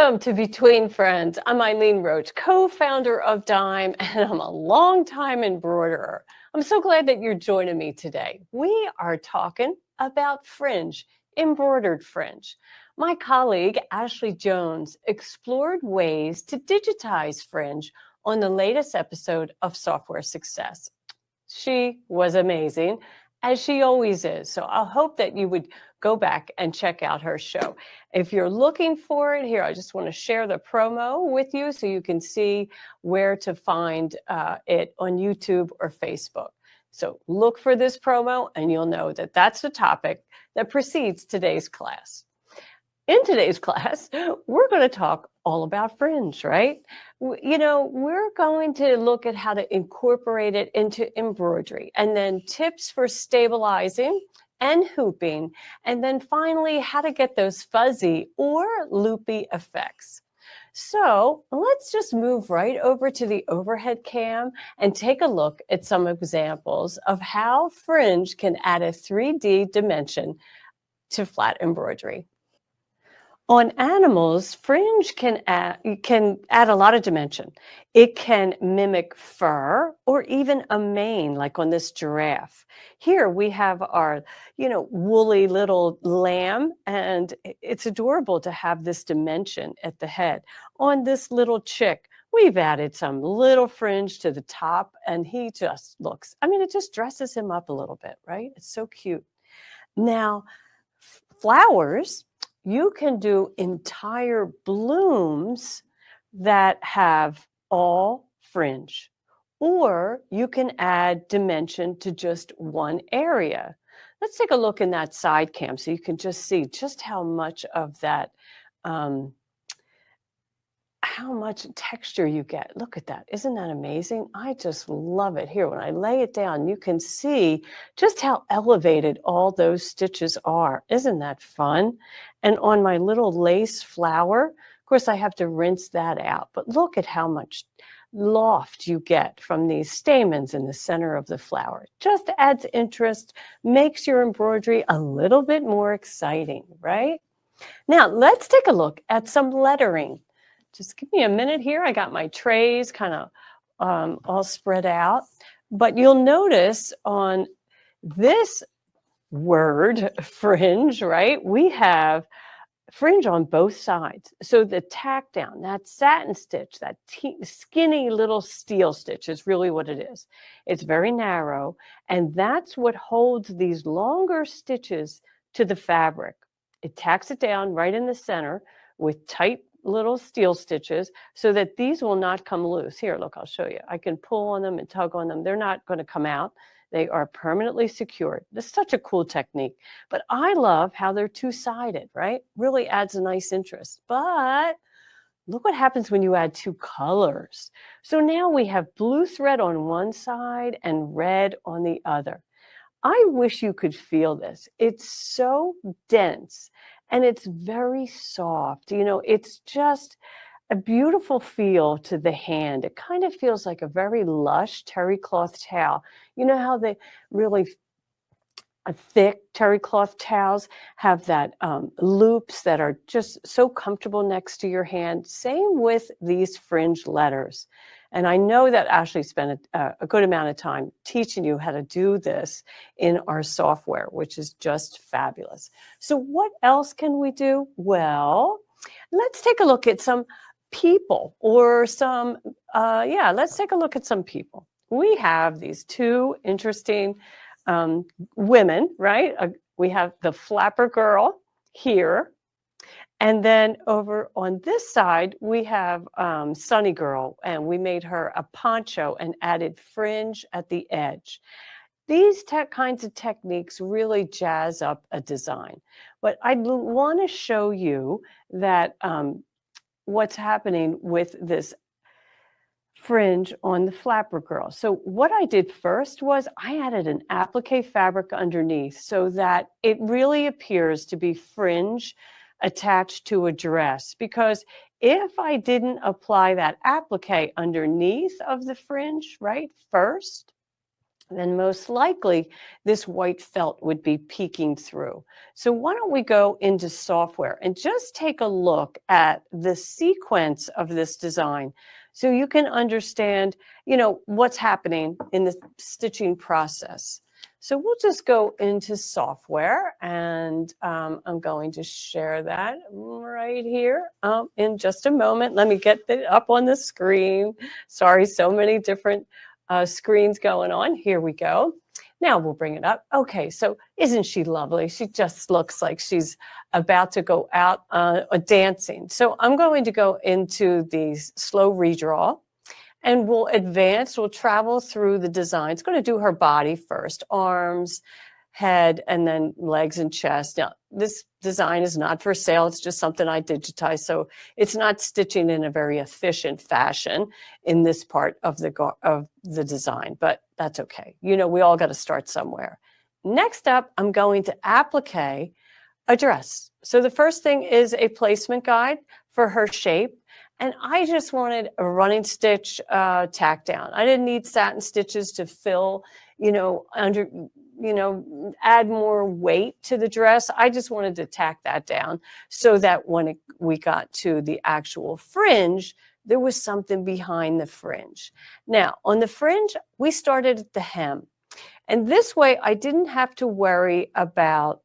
Welcome to Between Friends. I'm Eileen Roche, co-founder of Dime, and I'm a longtime embroiderer. I'm so glad that you're joining me today. We are talking about fringe, embroidered fringe. My colleague, Ashley Jones, explored ways to digitize fringe on the latest episode of Software Success. She was amazing, as she always is. So I hope that you would go back and check out her show. If you're looking for it here, I just want to share the promo with you so you can see where to find it on YouTube or Facebook. So look for this promo and you'll know that that's the topic that precedes today's class. In today's class, we're going to talk all about fringe, right? You know, we're going to look at how to incorporate it into embroidery, and then tips for stabilizing and hooping, and then finally how to get those fuzzy or loopy effects. So let's just move right over to the overhead cam and take a look at some examples of how fringe can add a 3D dimension to flat embroidery. On animals, fringe can add a lot of dimension. It can mimic fur or even a mane, like on this giraffe. Here we have our, woolly little lamb, and it's adorable to have this dimension at the head. On this little chick, we've added some little fringe to the top, and he just looks, it just dresses him up a little bit, right? It's so cute. Now, flowers, you can do entire blooms that have all fringe, or you can add dimension to just one area. Let's take a look in that side cam so you can just see just how much of that, how much texture you get. Look at that. Isn't that amazing? I just love it. Here, when I lay it down, you can see just how elevated all those stitches are. Isn't that fun? And on my little lace flower, of course, I have to rinse that out. But look at how much loft you get from these stamens in the center of the flower. Just adds interest, makes your embroidery a little bit more exciting, right? Now, let's take a look at some lettering. Just give me a minute here. I got my trays kind of all spread out. But you'll notice on this word, fringe, right? We have fringe on both sides. So the tack down, that satin stitch, that skinny little steel stitch is really what it is. It's very narrow, and that's what holds these longer stitches to the fabric. It tacks it down right in the center with tight little steel stitches so that these will not come loose. Here, look, I'll show you. I can pull on them and tug on them. They're not going to come out. They are permanently secured. This is such a cool technique. But I love how they're two-sided, right? Really adds a nice interest. But look what happens when you add two colors. So now we have blue thread on one side and red on the other. I wish you could feel this. It's so dense. And it's very soft. It's just a beautiful feel to the hand. It kind of feels like a very lush terry cloth towel. You know how they really thick terry cloth towels have that loops that are just so comfortable next to your hand? Same with these fringe letters. And I know that Ashley spent a good amount of time teaching you how to do this in our software, which is just fabulous. So what else can we do? Well, let's take a look at some people or some, let's take a look at some people. We have these two interesting women, right? We have the flapper girl here. And then over on this side, we have Sunny Girl, and we made her a poncho and added fringe at the edge. These kinds of techniques really jazz up a design. But I want to show you that what's happening with this fringe on the flapper girl. So what I did first was I added an applique fabric underneath so that it really appears to be fringe attached to a dress, because if I didn't apply that applique underneath of the fringe, right, first, then most likely this white felt would be peeking through. So why don't we go into software and just take a look at the sequence of this design so you can understand, what's happening in the stitching process. So we'll just go into software, and I'm going to share that right here in just a moment. Let me get it up on the screen. Sorry, so many different screens going on. Here we go. Now we'll bring it up. Okay, so isn't she lovely? She just looks like she's about to go out dancing. So I'm going to go into the slow redraw, and we'll travel through the design. It's going to do her body first, arms, head, and then legs and chest. Now, this design is not for sale. It's just something I digitized. So it's not stitching in a very efficient fashion in this part of the design, but that's okay. We all got to start somewhere. Next up, I'm going to applique a dress. So the first thing is a placement guide for her shape. And I just wanted a running stitch tack down. I didn't need satin stitches to fill, add more weight to the dress. I just wanted to tack that down so that when we got to the actual fringe, there was something behind the fringe. Now, on the fringe, we started at the hem. And this way, I didn't have to worry about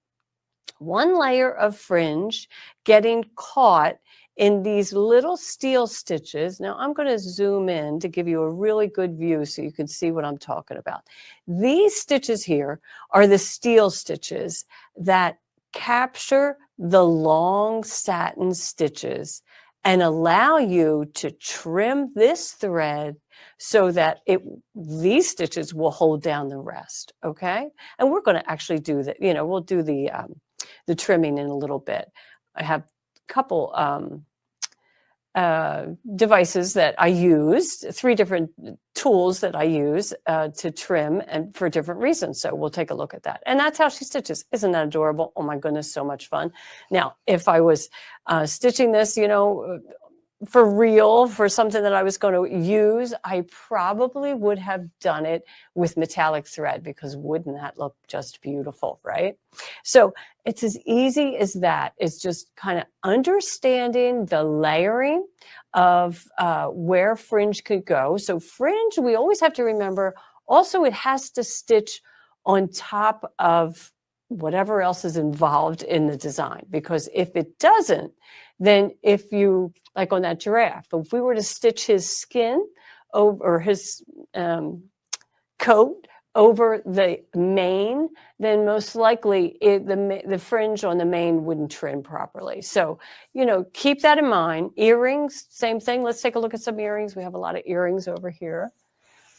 one layer of fringe getting caught in these little steel stitches. Now I'm going to zoom in to give you a really good view so you can see what I'm talking about. These stitches here are the steel stitches that capture the long satin stitches and allow you to trim this thread so that these stitches will hold down the rest, okay? And we're going to actually do that. We'll do the trimming in a little bit. I have a couple devices that I use, 3 different tools that I use to trim and for different reasons. So we'll take a look at that. And that's how she stitches. Isn't that adorable? Oh my goodness, so much fun. Now, if I was stitching this, for real, for something that I was going to use, I probably would have done it with metallic thread, because wouldn't that look just beautiful, right? So it's as easy as that. It's just kind of understanding the layering of where fringe could go. So fringe, we always have to remember, also it has to stitch on top of whatever else is involved in the design, because if it doesn't, then if you, like on that giraffe, if we were to stitch his skin over his coat over the mane, then most likely the fringe on the mane wouldn't trim properly. So, keep that in mind. Earrings, same thing. Let's take a look at some earrings. We have a lot of earrings over here.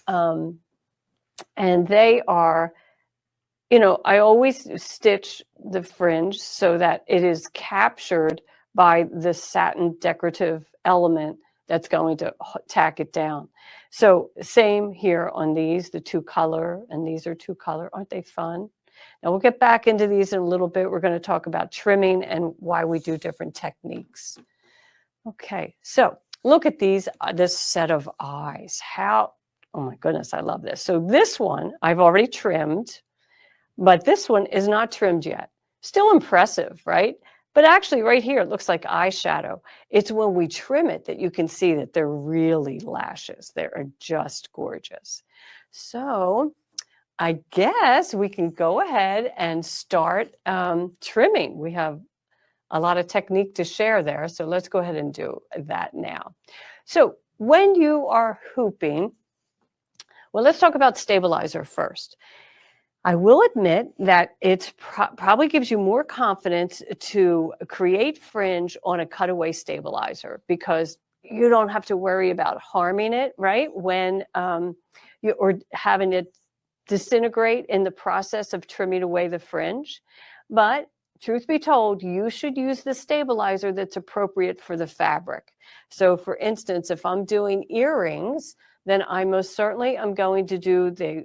And they are, I always stitch the fringe so that it is captured by the satin decorative element that's going to tack it down. So same here on these, the 2-color, and these are 2-color. Aren't they fun? Now we'll get back into these in a little bit. We're going to talk about trimming and why we do different techniques. Okay, so look at these, this set of eyes. Oh my goodness, I love this. So this one I've already trimmed, but this one is not trimmed yet. Still impressive, right? But actually right here, it looks like eyeshadow. It's when we trim it that you can see that they're really lashes. They're just gorgeous. So I guess we can go ahead and start trimming. We have a lot of technique to share there. So let's go ahead and do that now. So when you are hooping, well, let's talk about stabilizer first. I will admit that it probably gives you more confidence to create fringe on a cutaway stabilizer, because you don't have to worry about harming it, right? When or having it disintegrate in the process of trimming away the fringe. But truth be told, you should use the stabilizer that's appropriate for the fabric. So for instance, if I'm doing earrings, then I most certainly am going to do the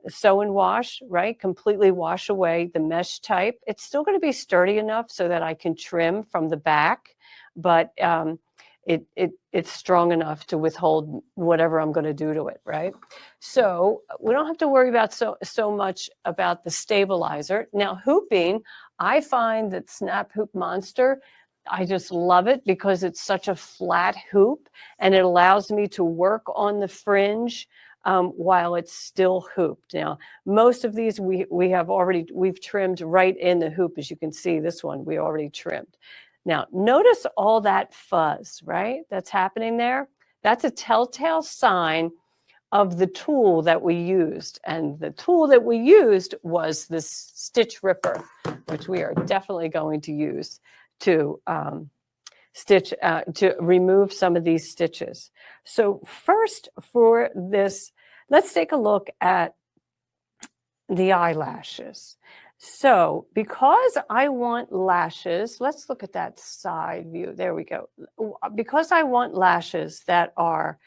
sew and wash, right? Completely wash away the mesh type. It's still going to be sturdy enough so that I can trim from the back, but it's strong enough to withhold whatever I'm going to do to it, right? So we don't have to worry about so much about the stabilizer. Now, hooping, I find that Snap Hoop Monster, I just love it because it's such a flat hoop and it allows me to work on the fringe while it's still hooped. Now, most of these we've trimmed right in the hoop. As you can see, this one we already trimmed. Now, notice all that fuzz, right? That's happening there. That's a telltale sign of the tool that we used. And the tool that we used was this stitch ripper, which we are definitely going to use to to remove some of these stitches. So first for this, let's take a look at the eyelashes. So because I want lashes, let's look at that side view. There we go. Because I want lashes that are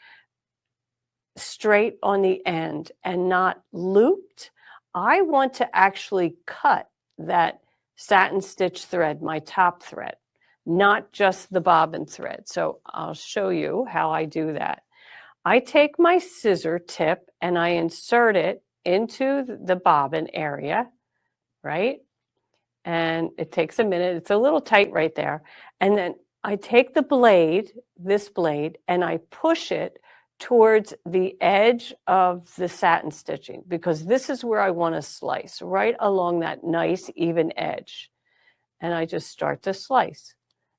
straight on the end and not looped, I want to actually cut that satin stitch thread, my top thread, not just the bobbin thread. So I'll show you how I do that. I take my scissor tip and I insert it into the bobbin area, right? And it takes a minute. It's a little tight right there. And then I take the blade, this blade, and I push it towards the edge of the satin stitching, because this is where I want to slice, right along that nice even edge. And I just start to slice.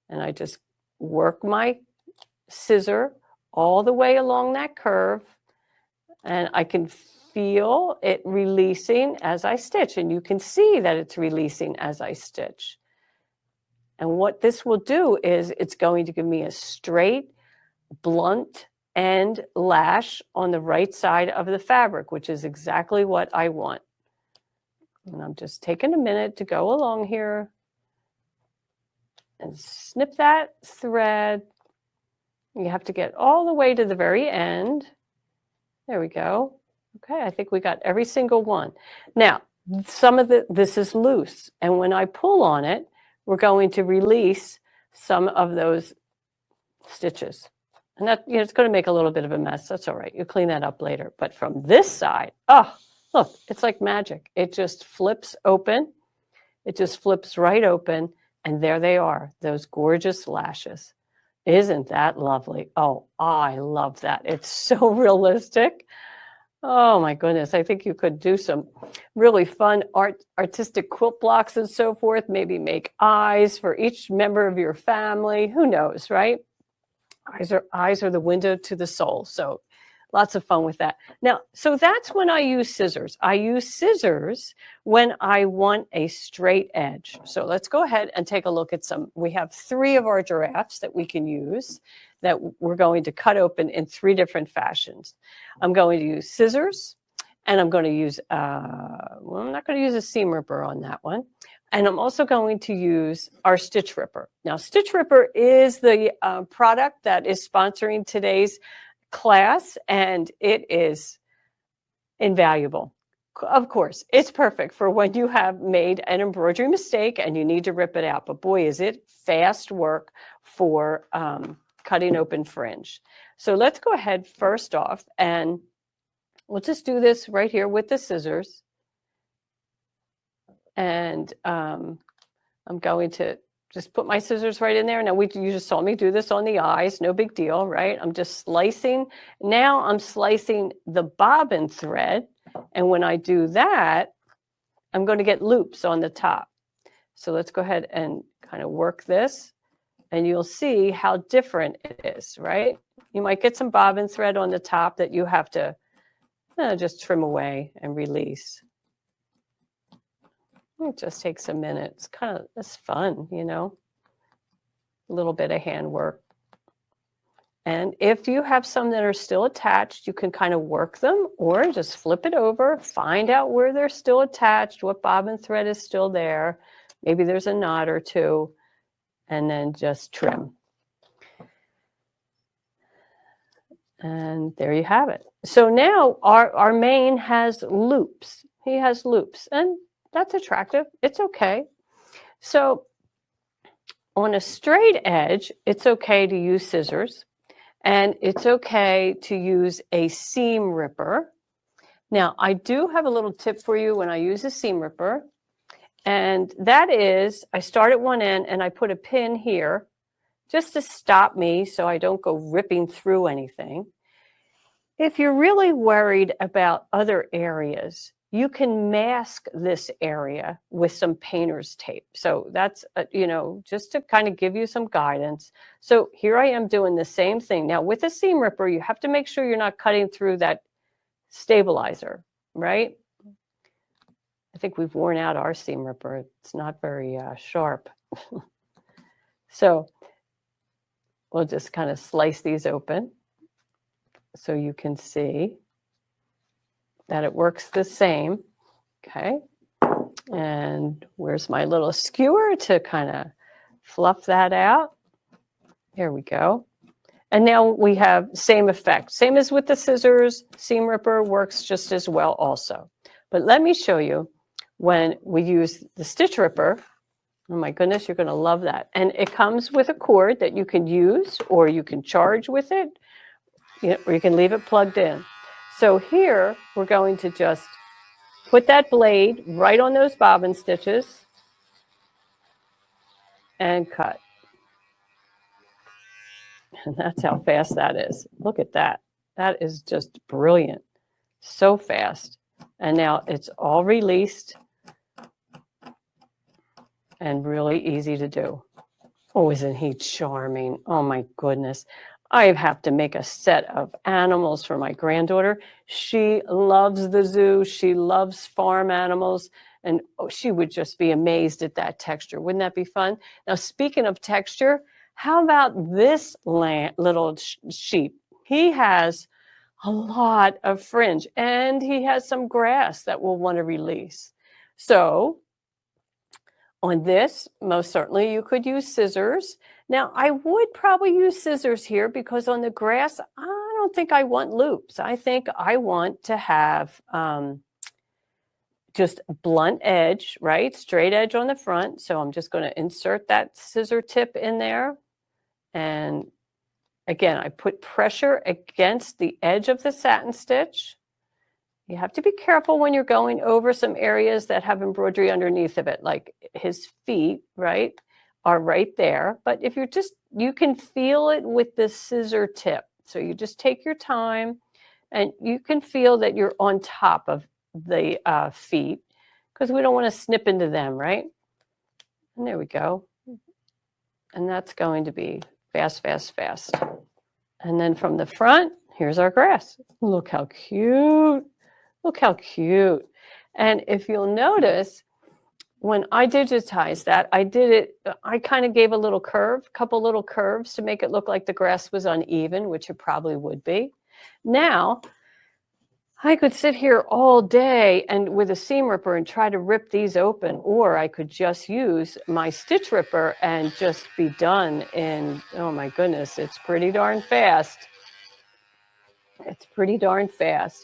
And I just work my scissor all the way along that curve. And I can feel it releasing as I stitch. And you can see that it's releasing as I stitch. And what this will do is it's going to give me a straight, blunt end lash on the right side of the fabric, which is exactly what I want. And I'm just taking a minute to go along here and snip that thread. You have to get all the way to the very end. There we go. Okay, I think we got every single one. Now, this is loose, and when I pull on it, we're going to release some of those stitches. And that, it's going to make a little bit of a mess. That's all right. You clean that up later. But from this side, oh, look, it's like magic. It just flips open. It just flips right open. And there they are, those gorgeous lashes. Isn't that lovely? Oh, I love that. It's so realistic. Oh my goodness. I think you could do some really fun artistic quilt blocks and so forth. Maybe make eyes for each member of your family. Who knows, right? Eyes are the window to the soul. So lots of fun with that. Now, so that's when I use scissors. I use scissors when I want a straight edge. So let's go ahead and take a look at some. We have 3 of our giraffes that we can use that we're going to cut open in 3 different fashions. I'm going to use scissors, and I'm going to use, well, I'm not going to use a seam ripper on that one. And I'm also going to use our Stitch Ripper. Now, Stitch Ripper is the product that is sponsoring today's class, and it is invaluable. Of course, it's perfect for when you have made an embroidery mistake and you need to rip it out. But boy, is it fast work for cutting open fringe. So let's go ahead first off, and we'll just do this right here with the scissors. And I'm going to just put my scissors right in there. Now, you just saw me do this on the eyes. No big deal, right? I'm just slicing. Now I'm slicing the bobbin thread. And when I do that, I'm going to get loops on the top. So let's go ahead and kind of work this. And you'll see how different it is, right? You might get some bobbin thread on the top that you have to just trim away and release. It just takes a minute. It's fun, a little bit of handwork. And if you have some that are still attached, you can kind of work them or just flip it over, find out where they're still attached, what bobbin thread is still there. Maybe there's a knot or 2, and then just trim. And there you have it. So now our mane has loops. He has loops, and that's attractive. It's okay. So on a straight edge, it's okay to use scissors, and it's okay to use a seam ripper. Now, I do have a little tip for you when I use a seam ripper, and that is I start at one end and I put a pin here just to stop me so I don't go ripping through anything. If you're really worried about other areas, you can mask this area with some painter's tape. So that's, just to kind of give you some guidance. So here I am doing the same thing. Now with a seam ripper, you have to make sure you're not cutting through that stabilizer, right? I think we've worn out our seam ripper. It's not very sharp. So we'll just kind of slice these open so you can see that it works the same. Okay. And where's my little skewer to kind of fluff that out? There we go. And now we have same effect. Same as with the scissors, seam ripper works just as well also. But let me show you when we use the stitch ripper. Oh my goodness, you're going to love that. And it comes with a cord that you can use, or you can charge with it, or you can leave it plugged in. So here we're going to just put that blade right on those bobbin stitches and cut. And that's how fast that is. Look at that. That is just brilliant. So fast. And now it's all released and really easy to do. Oh, isn't he charming? Oh my goodness. I have to make a set of animals for my granddaughter. She loves the zoo. She loves farm animals. And she would just be amazed at that texture. Wouldn't that be fun? Now, speaking of texture, how about this little sheep? He has a lot of fringe, and he has some grass that we'll want to release. So on this, most certainly you could use scissors. Now, I would probably use scissors here because on the grass, I don't think I want loops. I think I want to have just blunt edge, right? Straight edge on the front. So I'm just going to insert that scissor tip in there. And again, I put pressure against the edge of the satin stitch. You have to be careful when you're going over some areas that have embroidery underneath of it, like his feet, right, are right there. But if you're you can feel it with the scissor tip. So you just take your time and you can feel that you're on top of the feet because we don't want to snip into them, right? And there we go. And that's going to be fast, fast, fast. And then from the front, here's our grass. Look how cute. Look how cute. And if you'll notice, when I digitized that, I kind of gave a couple little curves to make it look like the grass was uneven, which it probably would be. Now, I could sit here all day and with a seam ripper and try to rip these open, or I could just use my stitch ripper and just be done in, oh my goodness, it's pretty darn fast. It's pretty darn fast.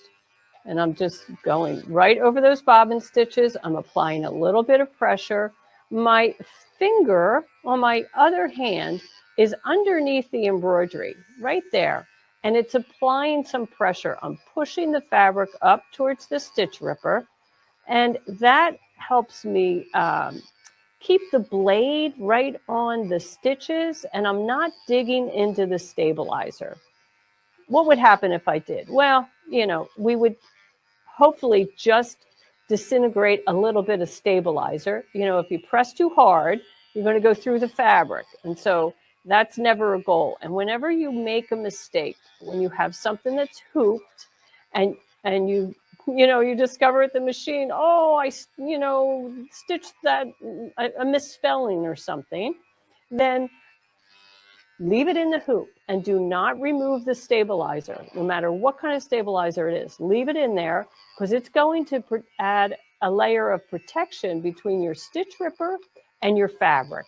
And I'm just going right over those bobbin stitches. I'm applying a little bit of pressure. My finger on my other hand is underneath the embroidery, right there. And it's applying some pressure. I'm pushing the fabric up towards the stitch ripper. And that helps me keep the blade right on the stitches. And I'm not digging into the stabilizer. What would happen if I did? Well, we would hopefully just disintegrate a little bit of stabilizer. If you press too hard, you're going to go through the fabric. And so that's never a goal. And whenever you make a mistake, when you have something that's hooped and you discover at the machine, I stitched that, a misspelling or something, then leave it in the hoop and do not remove the stabilizer, no matter what kind of stabilizer it is. Leave it in there because it's going to add a layer of protection between your stitch ripper and your fabric.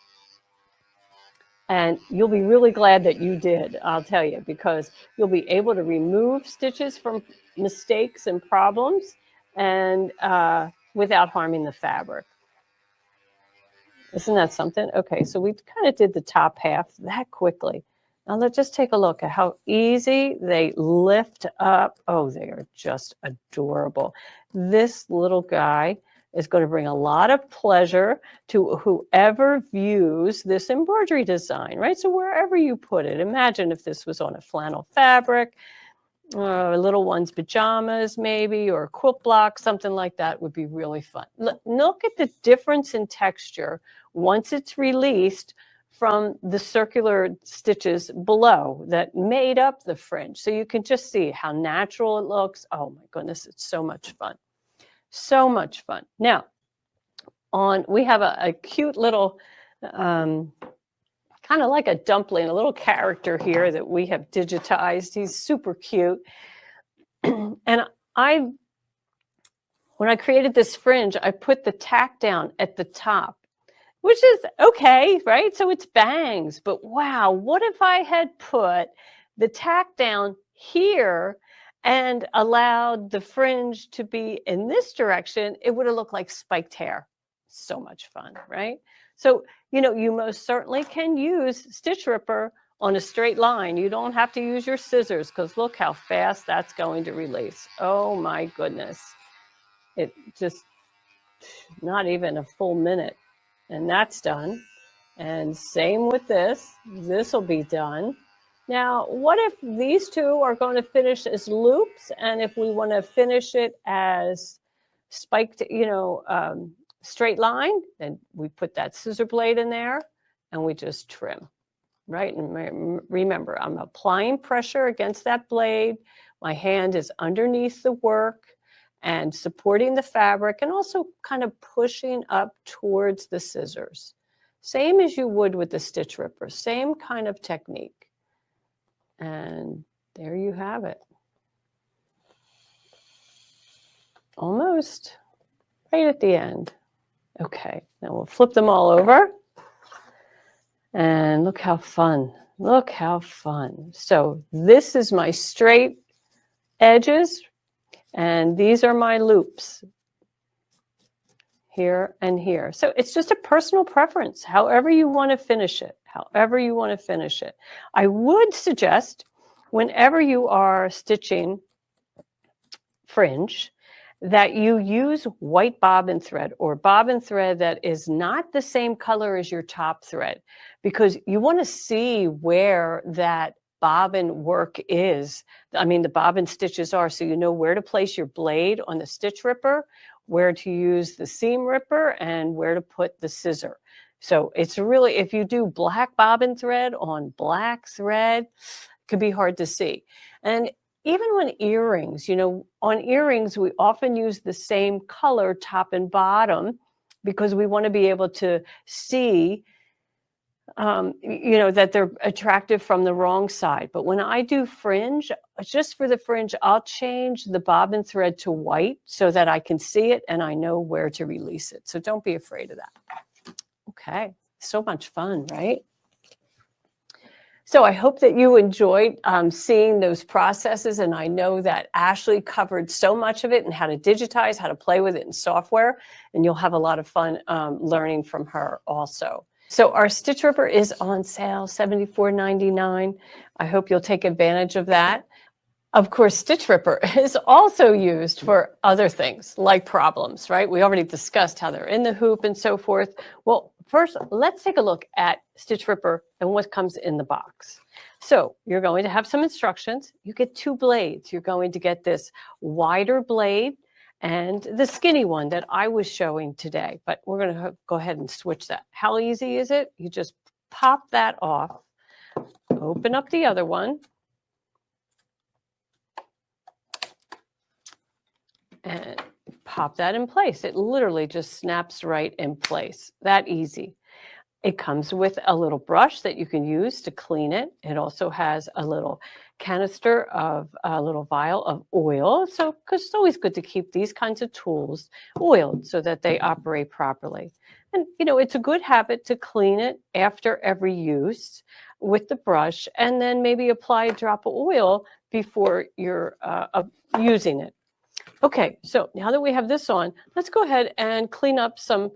And you'll be really glad that you did, I'll tell you, because you'll be able to remove stitches from mistakes and problems and without harming the fabric. Isn't that something? Okay, so we kind of did the top half that quickly. Now let's just take a look at how easy they lift up. Oh, they are just adorable. This little guy is going to bring a lot of pleasure to whoever views this embroidery design, right? So wherever you put it, imagine if this was on a flannel fabric, little one's pajamas maybe, or a quilt block, something like that would be really fun. Look at the difference in texture once it's released from the circular stitches below that made up the fringe. So you can just see how natural it looks. Oh my goodness, it's so much fun. So much fun. Now, we have a cute little kind of like a dumpling, a little character here that we have digitized. He's super cute. And when I created this fringe, I put the tack down at the top, which is okay, right? So it's bangs, but wow, what if I had put the tack down here and allowed the fringe to be in this direction? It would have looked like spiked hair. So much fun, right? So, you most certainly can use Stitch Ripper on a straight line. You don't have to use your scissors because look how fast that's going to release. Oh my goodness. It just, not even a full minute. And that's done. And same with this. This will be done. Now, what if these two are going to finish as loops? And if we want to finish it as spiked, straight line, then we put that scissor blade in there and we just trim, right? And remember, I'm applying pressure against that blade. My hand is underneath the work and supporting the fabric and also kind of pushing up towards the scissors. Same as you would with the Stitch Ripper, same kind of technique. And there you have it. Almost right at the end. Okay, now we'll flip them all over. And look how fun. Look how fun. So this is my straight edges, and these are my loops here and here. So it's just a personal preference, however you want to finish it, however you want to finish it. I would suggest whenever you are stitching fringe, that you use white bobbin thread or bobbin thread that is not the same color as your top thread, because you want to see where that bobbin work is. I mean, the bobbin stitches are, so you know where to place your blade on the Stitch Ripper, where to use the seam ripper, and where to put the scissor. So it's really, if you do black bobbin thread on black thread, it can be hard to see. And even when earrings, on earrings, we often use the same color top and bottom because we want to be able to see, that they're attractive from the wrong side. But when I do fringe, just for the fringe, I'll change the bobbin thread to white so that I can see it and I know where to release it. So don't be afraid of that. Okay, so much fun, right? So I hope that you enjoyed seeing those processes, and I know that Ashley covered so much of it and how to digitize, how to play with it in software, and you'll have a lot of fun learning from her also. So our Stitch Ripper is on sale, $74.99. I hope you'll take advantage of that. Of course, Stitch Ripper is also used for other things like problems, right? We already discussed how they're in the hoop and so forth. Well, first, let's take a look at Stitch Ripper and what comes in the box. So you're going to have some instructions. You get 2 blades. You're going to get this wider blade and the skinny one that I was showing today, but we're going to go ahead and switch that. How easy is it? You just pop that off, open up the other one, and pop that in place. It literally just snaps right in place. That easy. It comes with a little brush that you can use to clean it. It also has a little canister of a little vial of oil. So, because it's always good to keep these kinds of tools oiled so that they operate properly. And, it's a good habit to clean it after every use with the brush and then maybe apply a drop of oil before you're using it. Okay, so now that we have this on, let's go ahead and clean up some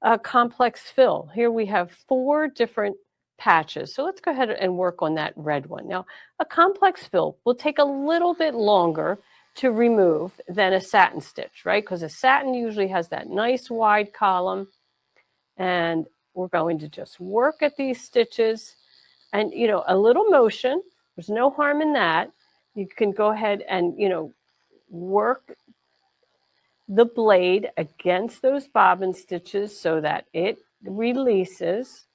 a complex fill. Here we have 4 different patches. So let's go ahead and work on that red one. Now, a complex fill will take a little bit longer to remove than a satin stitch, right? Because a satin usually has that nice wide column. And we're going to just work at these stitches and, you know, a little motion. There's no harm in that. You can go ahead and, you know, work the blade against those bobbin stitches so that it releases.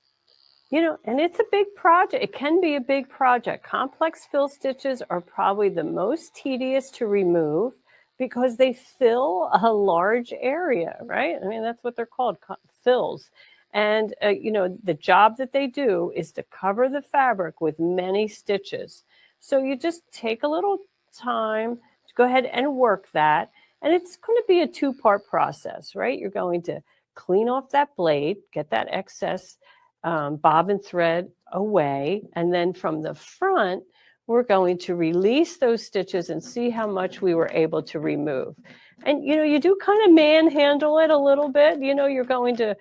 You know, and it's a big project. It can be a big project. Complex fill stitches are probably the most tedious to remove because they fill a large area, right? I mean, that's what they're called, fills. And, you know, the job that they do is to cover the fabric with many stitches. So you just take a little time to go ahead and work that. And it's going to be a 2-part process, right? You're going to clean off that blade, get that excess bobbin thread away, and then from the front we're going to release those stitches and see how much we were able to remove. And you know, you do kind of manhandle it a little bit. You know, you're going to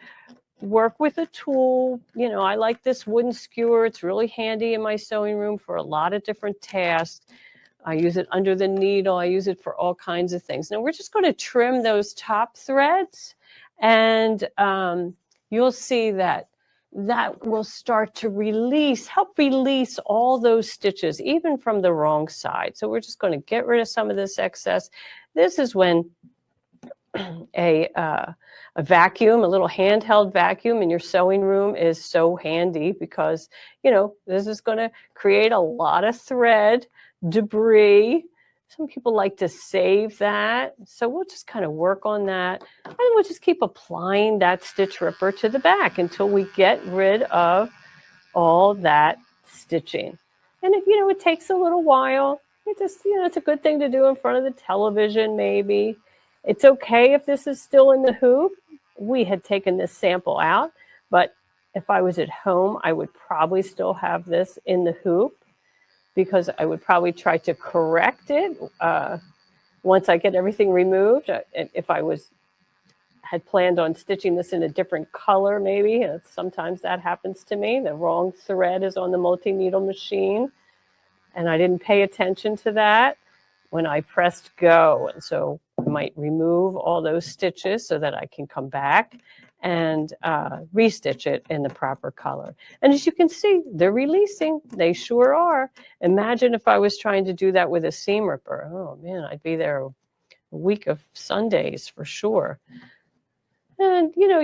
work with a tool. You know, I like this wooden skewer. It's really handy in my sewing room for a lot of different tasks. I use it under the needle. I use it for all kinds of things. Now we're just going to trim those top threads, and you'll see that will start to help release all those stitches, even from the wrong side. So we're just going to get rid of some of this excess. This is when a vacuum, a little handheld vacuum in your sewing room is so handy, because, you know, this is going to create a lot of thread debris. Some people like to save that. So we'll just kind of work on that. And we'll just keep applying that stitch ripper to the back until we get rid of all that stitching. And if, you know, it takes a little while. It just, you know, it's a good thing to do in front of the television, maybe. It's okay if this is still in the hoop. We had taken this sample out, but if I was at home, I would probably still have this in the hoop, because I would probably try to correct it once I get everything removed. If I had planned on stitching this in a different color, maybe. Sometimes that happens to me. The wrong thread is on the multi-needle machine, and I didn't pay attention to that when I pressed go. And so I might remove all those stitches so that I can come back and restitch it in the proper color. And as you can see, they're releasing. They sure are. Imagine if I was trying to do that with a seam ripper. Oh man, I'd be there a week of Sundays for sure. And you know,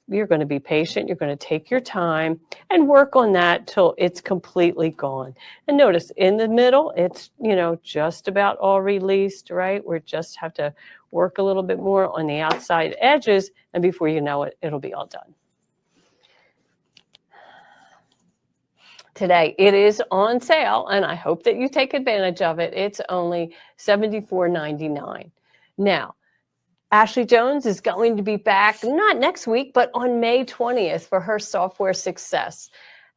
you're going to be patient. You're going to take your time and work on that till it's completely gone. And notice in the middle, it's, you know, just about all released, right? We just have to work a little bit more on the outside edges, and before you know it, it'll be all done. Today it is on sale, and I hope that you take advantage of it. It's only $74.99. Now, Ashley Jones is going to be back, not next week, but on May 20th for her Software Success.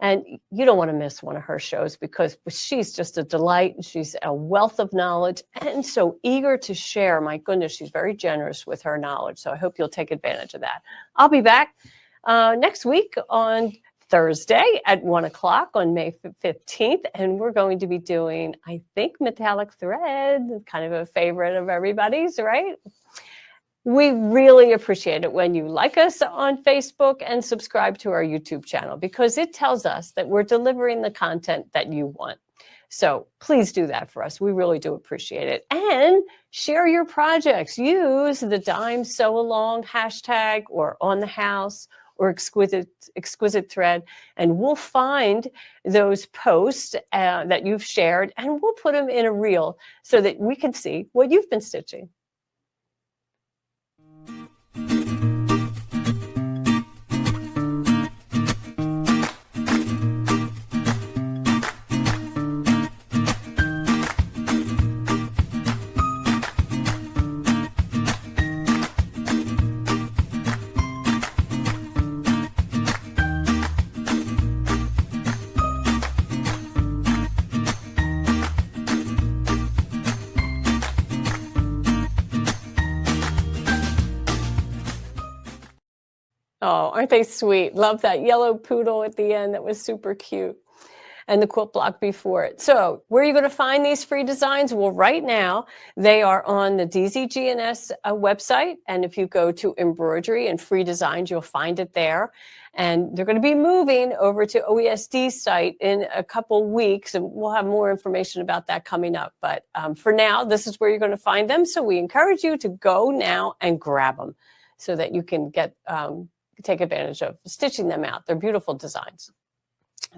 And you don't want to miss one of her shows, because she's just a delight. She's a wealth of knowledge and so eager to share. My goodness, she's very generous with her knowledge. So I hope you'll take advantage of that. I'll be back next week on Thursday at 1 o'clock on May 15th. And we're going to be doing, I think, metallic thread, kind of a favorite of everybody's, right? We really appreciate it when you like us on Facebook and subscribe to our YouTube channel, because it tells us that we're delivering the content that you want. So please do that for us. We really do appreciate it. And share your projects. Use the Dime Sew Along hashtag, or On the House, or exquisite thread, and we'll find those posts that you've shared, and we'll put them in a reel so that we can see what you've been stitching. Oh, aren't they sweet? Love that yellow poodle at the end. That was super cute. And the quilt block before it. So where are you going to find these free designs? Well, right now, they are on the DZGNS website. And if you go to embroidery and free designs, you'll find it there. And they're going to be moving over to OESD's site in a couple weeks. And we'll have more information about that coming up. But for now, this is where you're going to find them. So we encourage you to go now and grab them so that you can get take advantage of stitching them out. They're beautiful designs.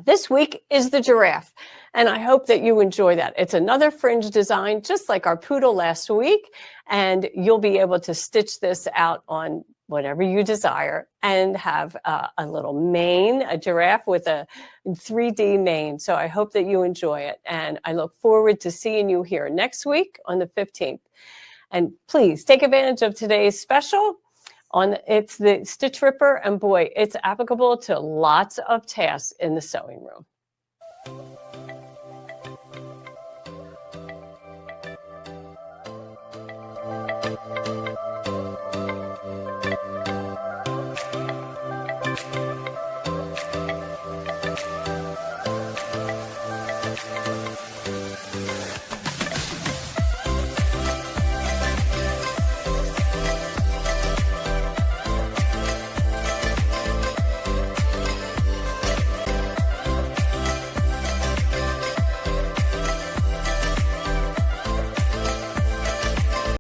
This week is the giraffe, and I hope that you enjoy that. It's another fringe design, just like our poodle last week, and you'll be able to stitch this out on whatever you desire and have a little mane, a giraffe with a 3D mane. So I hope that you enjoy it, and I look forward to seeing you here next week on the 15th. And please take advantage of today's special. It's the Stitch Ripper, and boy, it's applicable to lots of tasks in the sewing room.